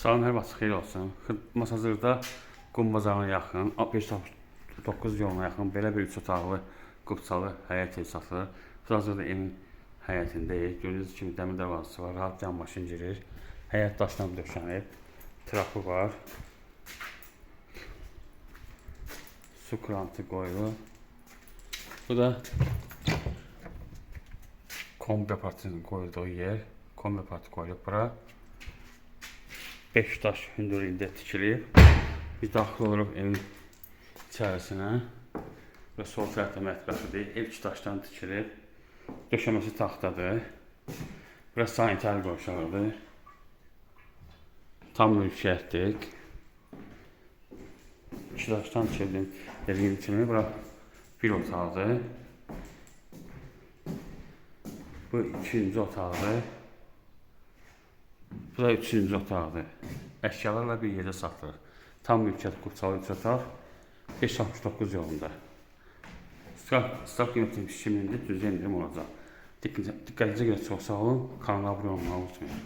Sağ olun, hər vaxt xeyir olsun. Xidmət hazırda Qum bazarına yaxın, 569 yoluna yaxın belə bir 3 otaqlı, qubçalı həyət evi satılır. Biz hazırda evin həyətindəyik. Gördüyünüz kimi dəmir dərvazası var, rahat can maşın girir. Həyət daşdan döşənib, trapı var. Su krantı qoyulur. Bu da kombi aparatının qoyulduğu yer. Kombi aparatı qoyulub bura. 5 daş hündürlüyündə tikilib. Biz daxil oluruq evin içərisinə və sol tərəfdə mətbəxidir. Ev 2 daşdan tikilib. Döşəməsi taxtadır. Burası sanitar qovşağıdır. Tam mülkiyyətdir. 2 daşdan tikilib dediyim kimi. Bura bir otaqdır. Bu ikinci otaqdır. Bu da üçüncü otaqdır. Əşyalarla bir yerdə satılır. Tam mülkiyyət qubçalı 3 otaq. 569 yolunda. Start qiymətinin 2000-dir, düzə indirim olacaq. Diqqətinizə görə çox sağ olun. Kanala abunə olmağı unutmayın.